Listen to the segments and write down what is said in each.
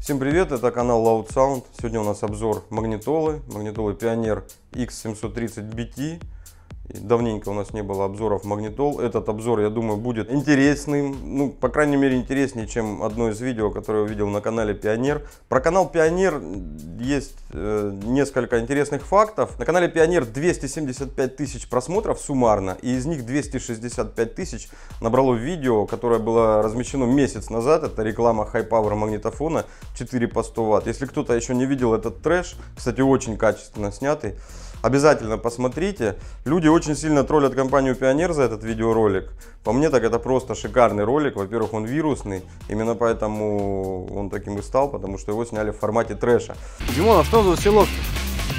Всем привет, это канал Loud Sound. Сегодня у нас обзор магнитолы Pioneer X730BT. Давненько у нас не было обзоров магнитол. Этот обзор, я думаю, будет интересным. Ну, по крайней мере, интереснее, чем одно из видео, которое я увидел на канале Pioneer. Про канал Pioneer есть несколько интересных фактов. На канале Pioneer 275 тысяч просмотров суммарно. И из них 265 тысяч набрало видео, которое было размещено месяц назад. Это реклама High Power магнитофона 4 по 100 Вт. Если кто-то еще не видел этот трэш, кстати, очень качественно снятый, обязательно посмотрите. Люди очень сильно троллят компанию Pioneer за этот видеоролик. По мне, так это просто шикарный ролик. Во-первых, он вирусный. Именно поэтому он таким и стал, потому что его сняли в формате трэша. Димон, а что за усилок?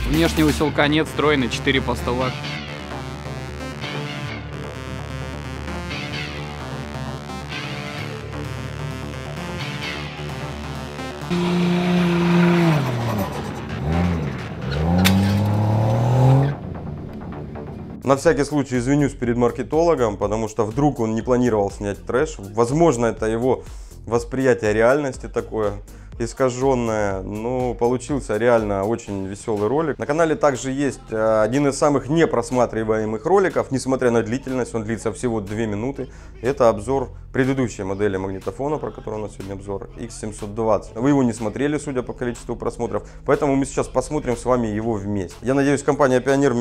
Внешнего усилка нет, встроенный 4 по 100 Вт. На всякий случай извинюсь перед маркетологом, потому что вдруг он не планировал снять трэш. Возможно, это его восприятие реальности такое искаженное, но получился реально очень веселый ролик. На канале также есть один из самых непросматриваемых роликов, несмотря на длительность, он длится всего 2 минуты. Это обзор предыдущей модели магнитофона, про которую у нас сегодня обзор, X720. Вы его не смотрели, судя по количеству просмотров, поэтому мы сейчас посмотрим с вами его вместе. Я надеюсь, компания Pioneer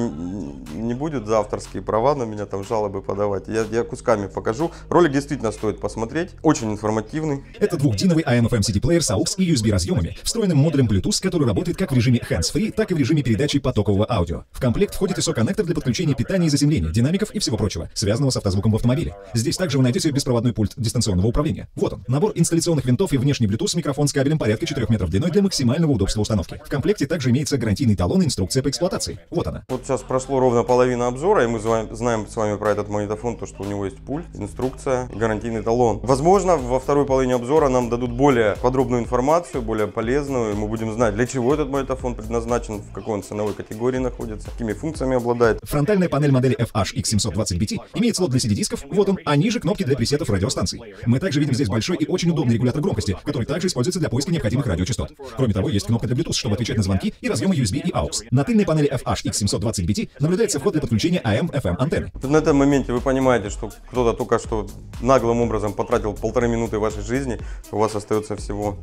не будет за авторские права на меня там жалобы подавать. Я кусками покажу. Ролик действительно стоит посмотреть, очень информативный. Это двухдиновый AM/FM CD-плеер с AUX и USB разъемами, встроенным модулем Bluetooth, который работает как в режиме hands-free, так и в режиме передачи потокового аудио. В комплект входит ISO-коннектор для подключения питания и заземления, динамиков и всего прочего, связанного с автозвуком в автомобиле. Здесь также вы найдете беспроводной пульт дистанционного управления. Вот он. Набор инсталляционных винтов и внешний Bluetooth микрофон с кабелем порядка 4 метров длиной для максимального удобства установки. В комплекте также имеется гарантийный талон и инструкция по эксплуатации. Вот она. Вот сейчас прошло ровно половина обзора, и мы знаем с вами про этот магнитофон, то что у него есть пульт, инструкция, гарантийный талон. Возможно, во второй половине обзора нам дадут более подробную информацию, более полезную, и мы будем знать, для чего этот магнитофон предназначен, в какой он ценовой категории находится, какими функциями обладает. Фронтальная панель модели FH-X720BT имеет слот для CD-дисков, вот он, а ниже кнопки для пресетов радиостанций. Мы также видим здесь большой и очень удобный регулятор громкости, который также используется для поиска необходимых радиочастот. Кроме того, есть кнопка для Bluetooth, чтобы отвечать на звонки, и разъемы USB и AUX. На тыльной панели FH-X720BT наблюдается вход для подключения AM/FM антенны. На этом моменте вы понимаете, что кто-то только что наглым образом потратил 1,5 минуты вашей жизни. У вас остается всего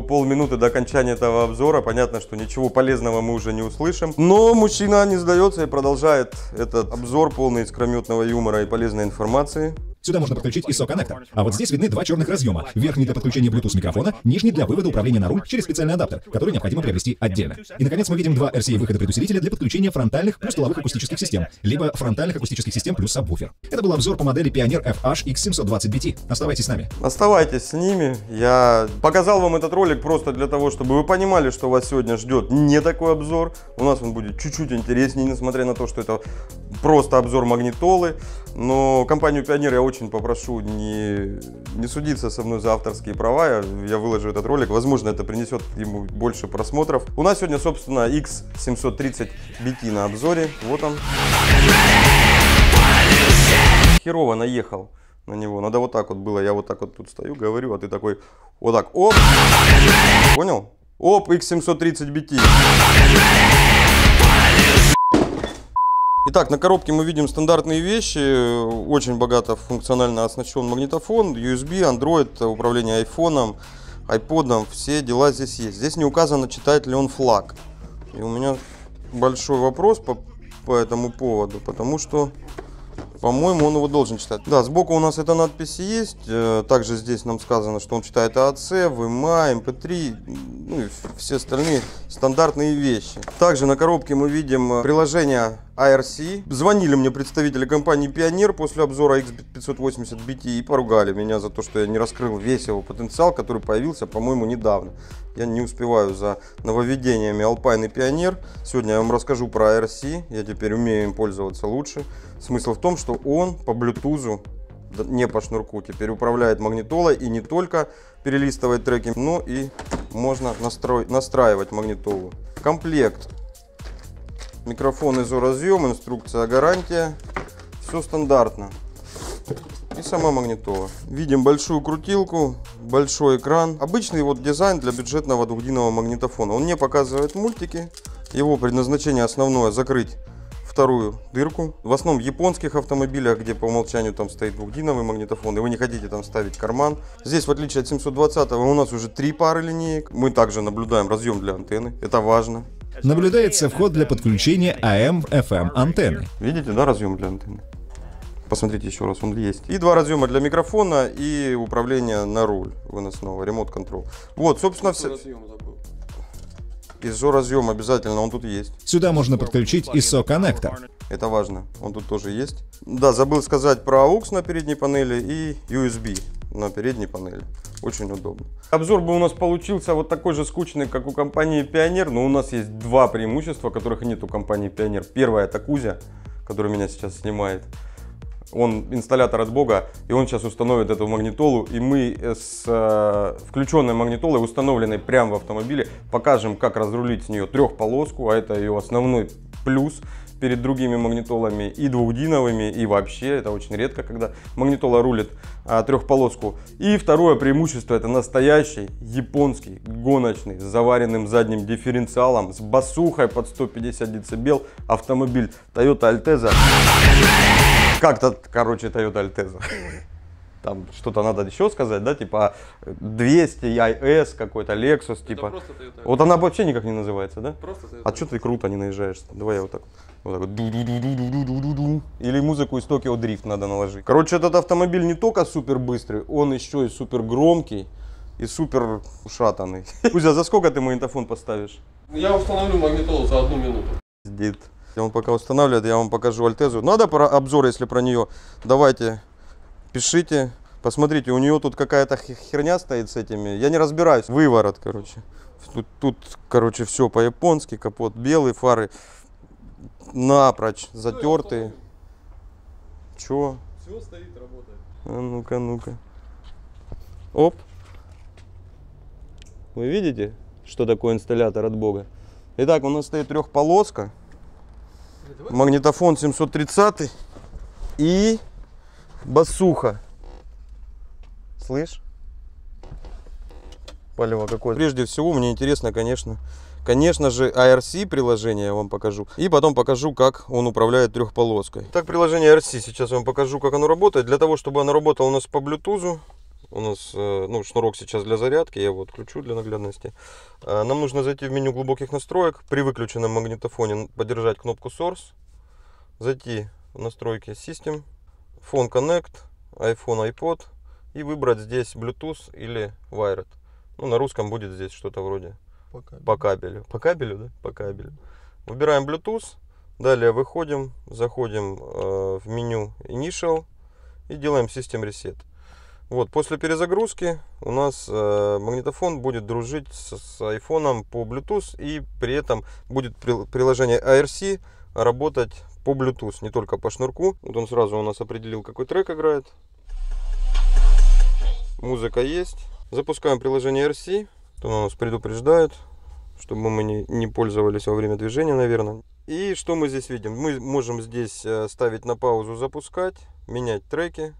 полминуты до окончания этого обзора. Понятно, что ничего полезного мы уже не услышим. Но мужчина не сдается и продолжает этот обзор, полный искрометного юмора и полезной информации. Сюда можно подключить ISO-коннектор. А вот здесь видны 2 черных разъема. Верхний для подключения Bluetooth микрофона, нижний для вывода управления на руль через специальный адаптер, который необходимо приобрести отдельно. И, наконец, мы видим 2 RCA-выхода предусилителя для подключения фронтальных плюс тыловых акустических систем, либо фронтальных акустических систем плюс сабвуфер. Это был обзор по модели Pioneer FH-X720BT. Оставайтесь с нами. Оставайтесь с ними. Я показал вам этот ролик просто для того, чтобы вы понимали, что вас сегодня ждет не такой обзор. У нас он будет чуть-чуть интереснее, несмотря на то, что это просто обзор магнитолы. Но компанию Pioneer я очень попрошу не судиться со мной за авторские права. Я выложу этот ролик. Возможно, это принесет ему больше просмотров. У нас сегодня, собственно, X730BT на обзоре. Вот он. Херово наехал на него. Надо вот так вот было. Я вот так вот тут стою, говорю, а ты такой вот так. Оп! Понял? Оп, X730BT. Итак, на коробке мы видим стандартные вещи. Очень богато функционально оснащен магнитофон, USB, Android, управление айфоном, айподом. Все дела здесь есть. Здесь не указано, читает ли он флаг. И у меня большой вопрос по этому поводу, потому что, по-моему, он его должен читать. Да, сбоку у нас эта надпись есть. Также здесь нам сказано, что он читает AAC, VMA, MP3, ну и все остальные стандартные вещи. Также на коробке мы видим приложение IRC. Звонили мне представители компании Pioneer после обзора X580BT и поругали меня за то, что я не раскрыл весь его потенциал, который появился, по-моему, недавно. Я не успеваю за нововведениями Alpine и Pioneer. Сегодня я вам расскажу про IRC. Я теперь умею им пользоваться лучше. Смысл в том, что он по Bluetooth, не по шнурку, теперь управляет магнитолой и не только перелистывает треки, но и можно настраивать магнитолу. Комплект. Микрофон, ISO разъем, инструкция, гарантия. Все стандартно. и сама магнитола. Видим большую крутилку, большой экран. Обычный вот дизайн для бюджетного двухдинового магнитофона. Он не показывает мультики. Его предназначение основное — закрыть вторую дырку. В основном в японских автомобилях, где по умолчанию там стоит двухдиновый магнитофон, и вы не хотите там ставить карман. Здесь, в отличие от 720-го, у нас уже 3 пары линеек. Мы также наблюдаем разъем для антенны. Это важно. Наблюдается вход для подключения AM/FM антенны. Видите, да, разъем для антенны? Посмотрите еще раз, он есть. И 2 разъема для микрофона и управление на руль выносного, ремонт контрол. Вот, собственно, все. ISO-разъем обязательно, он тут есть. Сюда можно подключить ISO-коннектор. Это важно, он тут тоже есть. Да, забыл сказать про AUX на передней панели и USB на передней панели. Очень удобно. Обзор бы у нас получился вот такой же скучный, как у компании Pioneer, но у нас есть 2 преимущества, которых нет у компании Pioneer. Первое — это Кузя, который меня сейчас снимает. Он инсталлятор от Бога, и он сейчас установит эту магнитолу, и мы с включенной магнитолой, установленной прямо в автомобиле, покажем, как разрулить с нее трехполоску, а это ее основной плюс перед другими магнитолами и двухдиновыми, и вообще это очень редко, когда магнитола рулит трехполоску. И второе преимущество — это настоящий японский гоночный с заваренным задним дифференциалом, с басухой под 150 дБ автомобиль Toyota Altezza. Как-то, короче, Toyota Altezza. Там что-то надо еще сказать, да, типа 200 IS какой-то, Lexus, типа. Вот она вообще никак не называется, да? Просто Toyota. А что ты круто не наезжаешь? Давай я вот так вот. Или музыку из Tokyo Drift надо наложить. Короче, этот автомобиль не только супер быстрый, он еще и супер громкий и супер ушатанный. Кузя, за сколько ты магнитофон поставишь? Я установлю магнитолу за 1 минуту. Дед. Он пока устанавливает, я вам покажу Альтезу. Надо про обзор, если про нее, давайте, пишите. Посмотрите, у нее тут какая-то херня стоит с этими. Я не разбираюсь. Выворот, короче. Тут короче, все по-японски. Капот белый, фары напрочь затертые. Че? Все стоит, работает. А ну-ка, ну-ка. Оп. Вы видите, что такое инсталлятор от Бога? Итак, у нас стоит трехполоска. Магнитофон 730 и басуха. Слышь? Палево какое. Прежде всего, мне интересно, конечно же, IRC приложение я вам покажу. И потом покажу, как он управляет трехполоской. Так, приложение IRC. Сейчас я вам покажу, как оно работает. Для того, чтобы оно работало у нас по Bluetooth. У нас шнурок сейчас для зарядки, я его отключу для наглядности. Нам нужно зайти в меню глубоких настроек. При выключенном магнитофоне подержать кнопку Source. Зайти в настройки System, Phone Connect, iPhone, iPod. И выбрать здесь Bluetooth или Wired. Ну, на русском будет здесь что-то вроде по кабелю. По кабелю, да? По кабелю. Выбираем Bluetooth. Далее выходим, заходим в меню Initial и делаем System Reset. Вот, после перезагрузки у нас магнитофон будет дружить с айфоном по Bluetooth, и при этом будет приложение IRC работать по Bluetooth, не только по шнурку. Вот он сразу у нас определил, какой трек играет. Музыка есть. Запускаем приложение IRC. Он у нас предупреждает, чтобы мы не пользовались во время движения, наверное. И что мы здесь видим? Мы можем здесь ставить на паузу, запускать, менять треки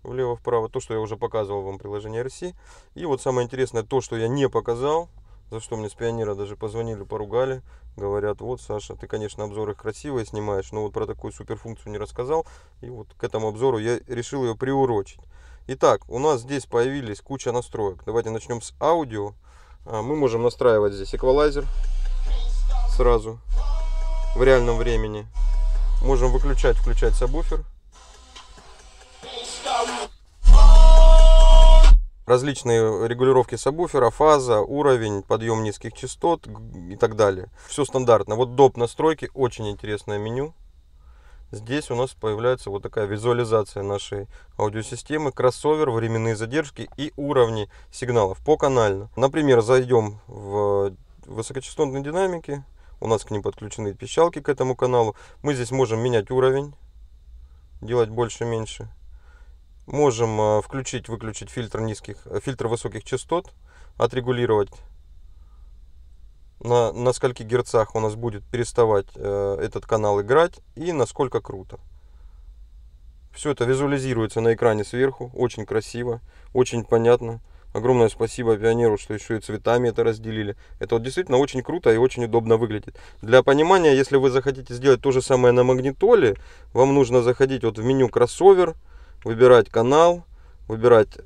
влево-вправо, то, что я уже показывал вам в приложении IRC. И вот самое интересное, то, что я не показал, за что мне с Pioneer даже позвонили, поругали. Говорят, вот, Саша, ты, конечно, обзоры красивые снимаешь, но вот про такую суперфункцию не рассказал. И вот к этому обзору я решил ее приурочить. Итак, у нас здесь появились куча настроек. Давайте начнем с аудио. Мы можем настраивать здесь эквалайзер сразу в реальном времени. Можем выключать, включать сабвуфер. Различные регулировки сабвуфера, фаза, уровень, подъем низких частот и так далее. Все стандартно. Вот доп. Настройки, очень интересное меню. Здесь у нас появляется вот такая визуализация нашей аудиосистемы, кроссовер, временные задержки и уровни сигналов поканально. Например, зайдем в высокочастотные динамики. У нас к ним подключены пищалки к этому каналу. Мы здесь можем менять уровень, делать больше-меньше. Можем включить-выключить фильтр высоких частот, отрегулировать на скольких герцах у нас будет переставать этот канал играть и насколько круто. Все это визуализируется на экране сверху. Очень красиво, очень понятно. Огромное спасибо Пионеру, что еще и цветами это разделили. Это вот действительно очень круто и очень удобно выглядит. Для понимания, если вы захотите сделать то же самое на магнитоле, вам нужно заходить вот в меню кроссовер, выбирать канал, выбирать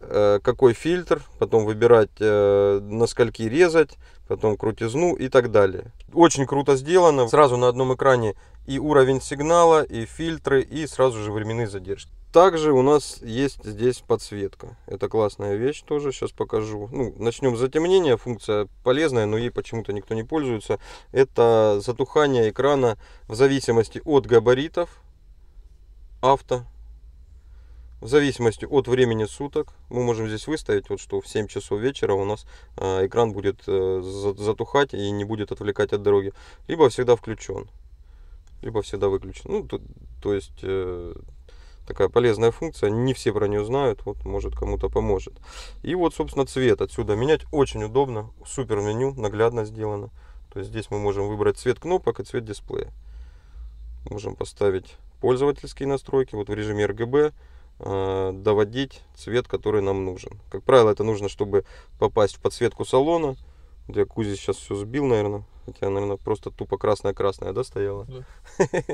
какой фильтр, потом выбирать на скольки резать, потом крутизну и так далее. Очень круто сделано. Сразу на одном экране и уровень сигнала, и фильтры, и сразу же временные задержки. Также у нас есть здесь подсветка. Это классная вещь тоже, сейчас покажу. Ну, начнем с затемнения. Функция полезная, но ей почему-то никто не пользуется. Это затухание экрана в зависимости от габаритов авто. В зависимости от времени суток. Мы можем здесь выставить, вот, что в 7 часов вечера у нас экран будет затухать и не будет отвлекать от дороги. Либо всегда включен, либо всегда выключен. Ну, то есть... Такая полезная функция, не все про нее знают, вот может кому-то поможет. И вот, собственно, цвет отсюда менять очень удобно, супер меню, наглядно сделано. То есть здесь мы можем выбрать цвет кнопок и цвет дисплея. Можем поставить пользовательские настройки, вот в режиме RGB, доводить цвет, который нам нужен. Как правило, это нужно, чтобы попасть в подсветку салона. Я Кузи сейчас все сбил, наверное. Хотя, наверное, просто тупо красная-красная, да, стояла? Да.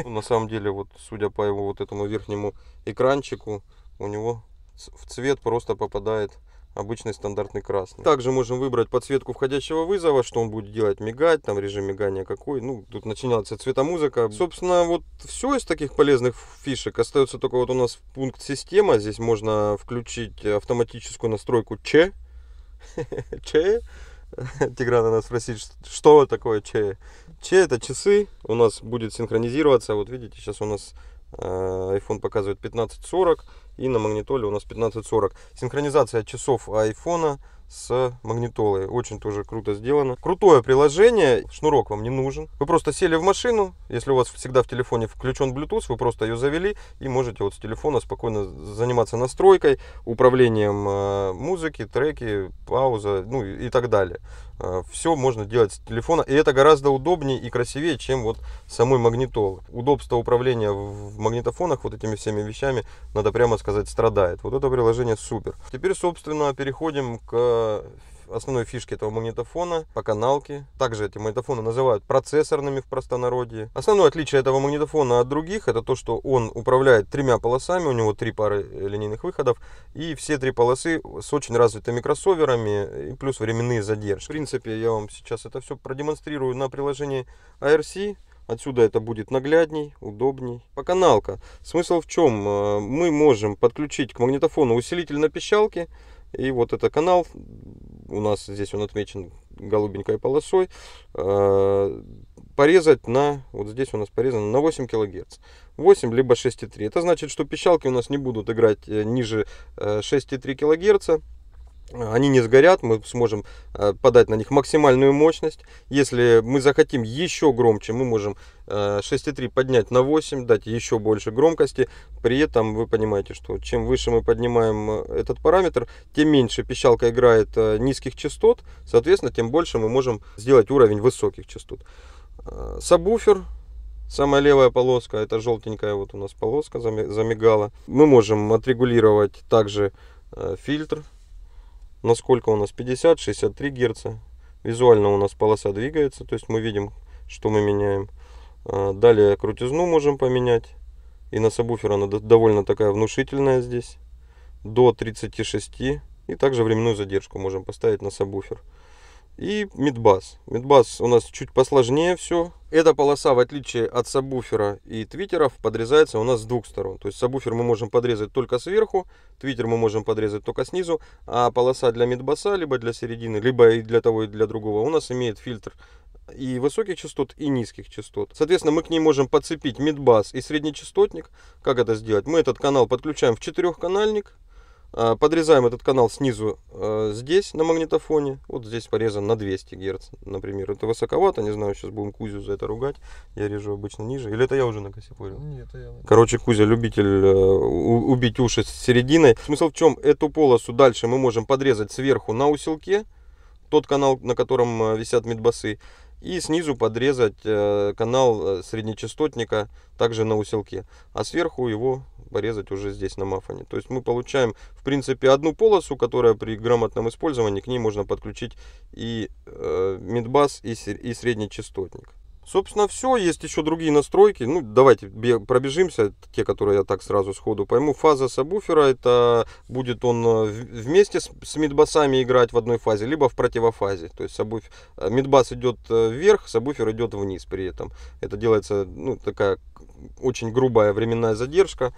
На самом деле, вот, судя по его вот этому верхнему экранчику, у него в цвет просто попадает обычный стандартный красный. Также можем выбрать подсветку входящего вызова, что он будет делать, мигать, там режим мигания какой. Ну, тут начинается цветомузыка. Собственно, вот все из таких полезных фишек. Остается только вот у нас пункт система. Здесь можно включить автоматическую настройку ЧЭ. ЧЭ. Тиграна нас спросит, что такое ЧЭ. ЧЭ — это часы, у нас будет синхронизироваться. Вот видите, сейчас у нас iPhone показывает 15:40 и на магнитоле у нас 15:40. Синхронизация часов айфона с магнитолой. Очень тоже круто сделано. Крутое приложение. Шнурок вам не нужен. Вы просто сели в машину. Если у вас всегда в телефоне включен Bluetooth, вы просто ее завели и можете вот с телефона спокойно заниматься настройкой, управлением музыки, треки, пауза, ну и так далее. Все можно делать с телефона. И это гораздо удобнее и красивее, чем вот самой магнитолы. Удобство управления в магнитофонах вот этими всеми вещами, надо прямо сказать, страдает. Вот это приложение супер. Теперь, собственно, переходим к основной фишке этого магнитофона, по каналке. Также эти магнитофоны называют процессорными в простонародье. Основное отличие этого магнитофона от других — это то, что он управляет 3 полосами, у него 3 пары линейных выходов, и все 3 полосы с очень развитыми кроссоверами и плюс временные задержки. В принципе, я вам сейчас это все продемонстрирую на приложении IRC. Отсюда это будет наглядней, удобней. Поканалка. Смысл в чем? Мы можем подключить к магнитофону усилитель на пищалке. И вот это канал, у нас здесь он отмечен голубенькой полосой, порезать на, вот здесь у нас порезано на 8 кГц. 8 либо 6,3. Это значит, что пищалки у нас не будут играть ниже 6,3 кГц. Они не сгорят, мы сможем подать на них максимальную мощность. Если мы захотим еще громче, мы можем 6,3 поднять на 8, дать еще больше громкости. При этом вы понимаете, что чем выше мы поднимаем этот параметр, тем меньше пищалка играет низких частот. Соответственно, тем больше мы можем сделать уровень высоких частот. Сабвуфер. Самая левая полоска, это желтенькая вот у нас полоска замигала. Мы можем отрегулировать также фильтр. Насколько у нас 50-63 Гц. Визуально у нас полоса двигается, то есть мы видим, что мы меняем. Далее крутизну можем поменять. И на сабвуфер она довольно такая внушительная здесь. До 36. И также временную задержку можем поставить на сабвуфер. И мидбас. Мидбас у нас чуть посложнее все. Эта полоса, в отличие от сабвуфера и твиттеров, подрезается у нас с двух сторон. То есть сабвуфер мы можем подрезать только сверху, твиттер мы можем подрезать только снизу, а полоса для мидбаса, либо для середины, либо и для того, и для другого, у нас имеет фильтр и высоких частот, и низких частот. Соответственно, мы к ней можем подцепить мидбас и среднечастотник. Как это сделать? Мы этот канал подключаем в 4-канальник. Подрезаем этот канал снизу здесь на магнитофоне. Вот здесь порезан на 200 Гц, например. Это высоковато, не знаю, сейчас будем Кузю за это ругать. Я режу обычно ниже. Или это я уже накосипорил? Нет, это я. Короче, Кузя любитель убить уши с серединой. Смысл в чем? Эту полосу дальше мы можем подрезать сверху на усилке. Тот канал, на котором висят мидбасы. и снизу подрезать канал среднечастотника также на усилке, а сверху его порезать уже здесь на мафоне. То есть мы получаем в принципе одну полосу, которая при грамотном использовании, к ней можно подключить и мидбас, и среднечастотник. Собственно, все. Есть еще другие настройки. Ну, давайте пробежимся, те, которые я так сразу сходу пойму. Фаза сабвуфера, это будет он вместе с мидбасами играть в одной фазе, либо в противофазе. То есть мидбас идет вверх, сабвуфер идет вниз при этом. Это делается, ну, такая очень грубая временная задержка.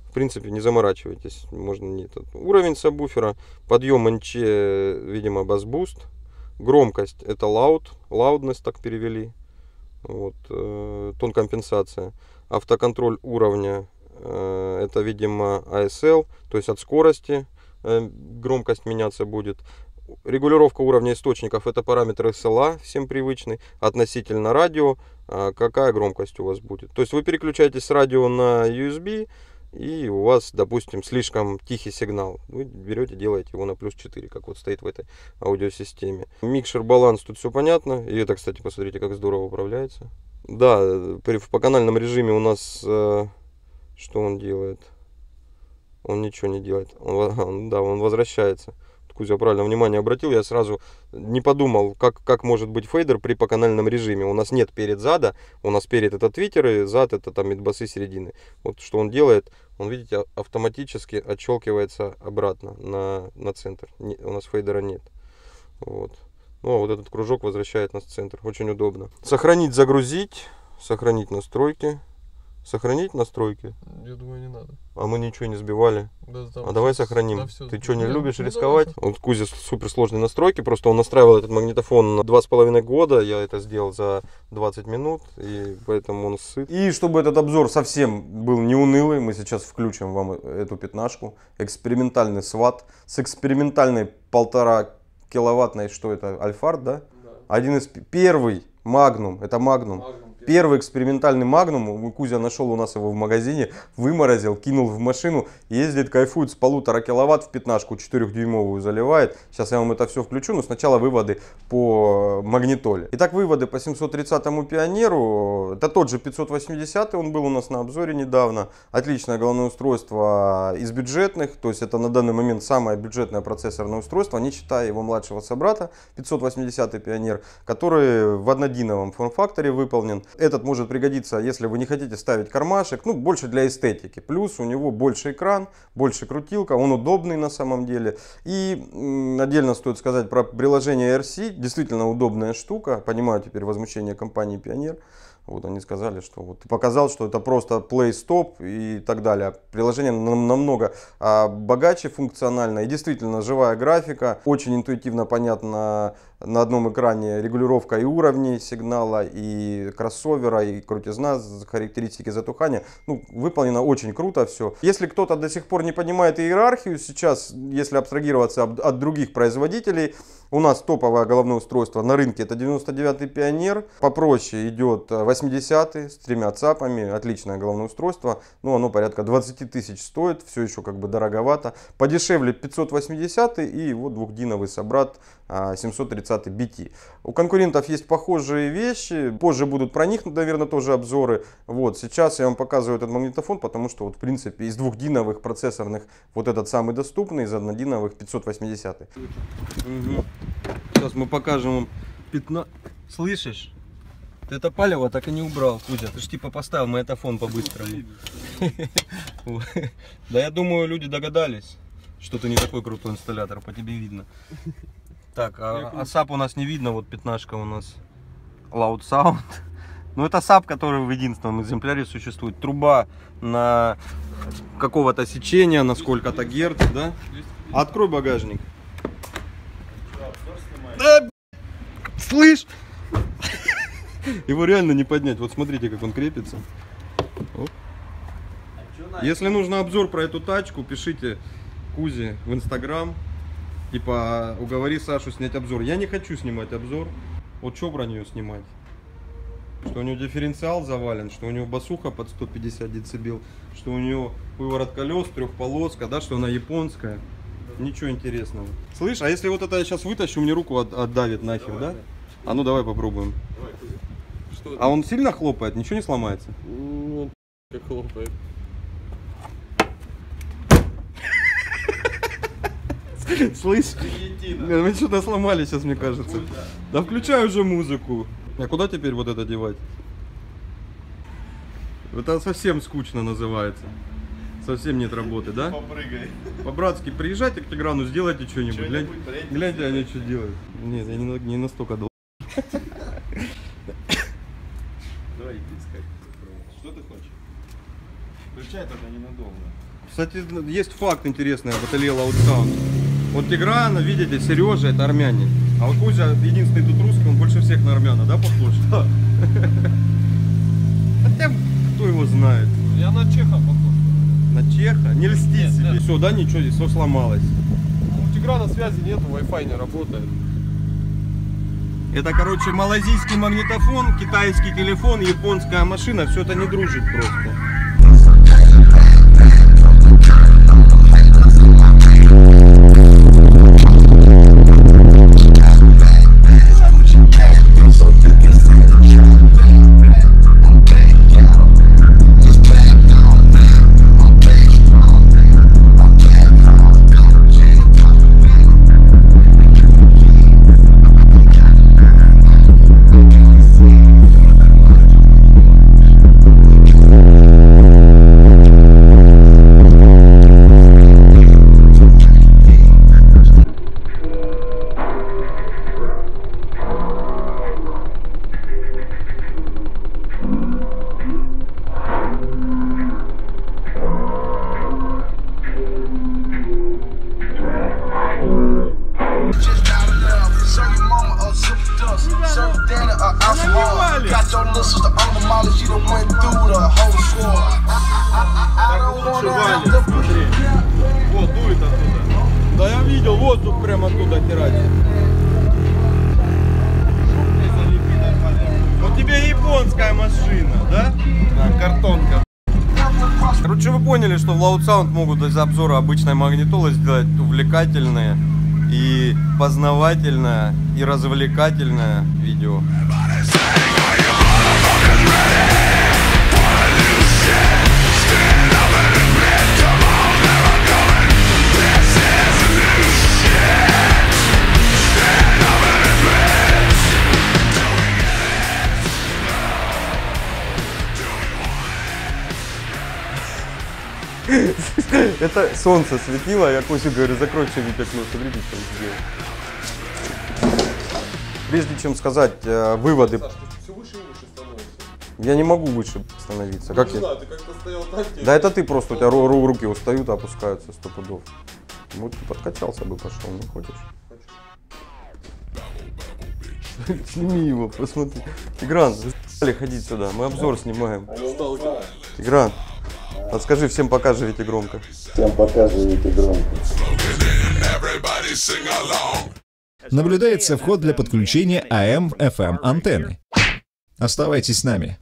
В принципе, не заморачивайтесь. Можно не этот. Уровень сабвуфера, подъем НЧ, видимо, бас-буст. Громкость, это loudness, так перевели. Вот, тон компенсация. Автоконтроль уровня, это, видимо, ASL, то есть от скорости громкость меняться будет. Регулировка уровня источников, это параметр SLA, всем привычный. Относительно радио, какая громкость у вас будет. То есть вы переключаетесь с радио на USB, и у вас, допустим, слишком тихий сигнал. Вы берете, делаете его на +4, как вот стоит в этой аудиосистеме. Микшер, баланс, тут все понятно. И это, кстати, посмотрите, как здорово управляется. Да, по канальном режиме у нас, что он делает? Он ничего не делает. Он возвращается. Кузя правильно внимание обратил, я сразу не подумал, как может быть фейдер при поканальном режиме. У нас нет перед-зада, у нас перед это твиттеры, зад это там мидбасы середины. Вот что он делает, он, видите, автоматически отщелкивается обратно на центр. У нас фейдера нет. Вот. Ну, а вот этот кружок возвращает нас в центр. Очень удобно. Сохранить, загрузить, сохранить настройки. Сохранить настройки? Я думаю, не надо. А мы ничего не сбивали. Да, а давай сохраним. Да, все. Ты что, не любишь рисковать? Вот Кузя суперсложные настройки. Просто он настраивал этот магнитофон на 2,5 года. Я это сделал за 20 минут. И поэтому он сыт. И чтобы этот обзор совсем был не унылый, мы сейчас включим вам эту пятнашку. Экспериментальный сват с экспериментальной 1,5 киловаттной, что это, Альфард, да? Да. Один из первый Магнум. Это Магнум. Первый экспериментальный Магнум, Кузя нашел у нас его в магазине, выморозил, кинул в машину, ездит, кайфует с 1,5 киловатт в пятнашку 4-дюймовую заливает. Сейчас я вам это все включу, но сначала выводы по магнитоле. Итак, выводы по 730-му Пионеру, это тот же 580, он был у нас на обзоре недавно. Отличное головное устройство из бюджетных, то есть это на данный момент самое бюджетное процессорное устройство, не считая его младшего собрата, 580-й Пионер, который в однодиновом форм-факторе выполнен. Этот может пригодиться, если вы не хотите ставить кармашек, ну, больше для эстетики. Плюс у него больше экран, больше крутилка, он удобный на самом деле. И отдельно стоит сказать про приложение RC, действительно удобная штука. Понимаю теперь возмущение компании Pioneer. Вот они сказали, что вот показал, что это просто play stop и так далее. Приложение намного богаче функционально и действительно живая графика, очень интуитивно понятно на одном экране регулировка и уровней сигнала, и кроссовера, и крутизна, характеристики затухания. Ну, выполнено очень круто все. Если кто-то до сих пор не понимает иерархию, сейчас, если абстрагироваться от других производителей, у нас топовое головное устройство на рынке это 99-й Пионер. Попроще идет 80-й с 3 ЦАПами. Отличное головное устройство. Но оно порядка 20 тысяч стоит. Все еще как бы дороговато. Подешевле 580-й и вот двухдиновый собрат 730-й BT. У конкурентов есть похожие вещи. Позже будут про них, наверное, тоже обзоры. Вот сейчас я вам показываю этот магнитофон, потому что вот в принципе из двухдиновых процессорных вот этот самый доступный, из однодиновых 580-й. Угу. Сейчас мы покажем вам 15. Слышишь? Ты это палево так и не убрал, Кузя. Ты ж типа поставил магнитофон по-быстрому. Да я думаю, люди догадались, что ты не такой крутой инсталлятор, по тебе видно. Так, а SAP у нас не видно, вот пятнашка у нас Loud Sound. Ну это SAP, который в единственном экземпляре существует. Труба на какого-то сечения, на сколько-то герц, да? Открой багажник. Слышь! Его реально не поднять. Вот смотрите, как он крепится. Оп. Если нужно обзор про эту тачку, пишите Кузе в Инстаграм. Типа, уговори Сашу снять обзор. Я не хочу снимать обзор. Вот что про нее снимать? Что у нее дифференциал завален, что у нее басуха под 150 децибел, что у нее выворот колес, трехполоска, да, что она японская. Ничего интересного. Слышь, а если вот это я сейчас вытащу, мне руку отдавит нахер, да? А ну давай попробуем. Давай, Кузя. Что А он сильно хлопает, ничего не сломается? Ну, как хлопает. Слышь, мы что-то сломали сейчас, мне кажется. Да включай уже музыку. А куда теперь вот это девать? Это совсем скучно называется. Совсем нет работы, да? Попрыгай. По-братски, приезжайте к Тиграну, сделайте что-нибудь. Гляньте, они что делают. Нет, я не настолько дол. Давай искать. Что ты хочешь? Включай только ненадолго. Кстати, есть факт интересный об ателье Loud Sound. Вот Тигран, видите, Сережа, это армяне. А вот Кузя, единственный тут русский, он больше всех на армяна, да, похож? Хотя, кто его знает? Я на чеха похож. На чеха? Не льсти себе. Все, да, ничего, здесь все сломалось. У Тиграна связи нету, Wi-Fi не работает. Это, короче, малазийский магнитофон, китайский телефон, японская машина. Все это не дружит просто. Вот, дует оттуда. Да я видел, воздух прямо оттуда херачит. Вот тебе японская машина, да? Да, картонка. Короче, вы поняли, что в Loud Sound могут из обзора обычной магнитолы сделать увлекательное и познавательное и развлекательное видео. Это солнце светило, я Косе говорю, закрой что-нибудь окно, смотрите, что он сделал. Прежде чем сказать выводы... Саш, ты все выше и выше становишься. Я не могу выше становиться. Как Не я? знаю, ты как-то стоял так. Да это ты просто, у тебя руки устают, опускаются 100 пудов. Вот ты подкачался бы, пошел, не хочешь? Сними его, посмотри. Тигран, заебали ходить сюда, мы обзор снимаем. Тигран, подскажи, всем покажите громко. Всем показывайте громко. Наблюдается вход для подключения AM/FM антенны. Оставайтесь с нами.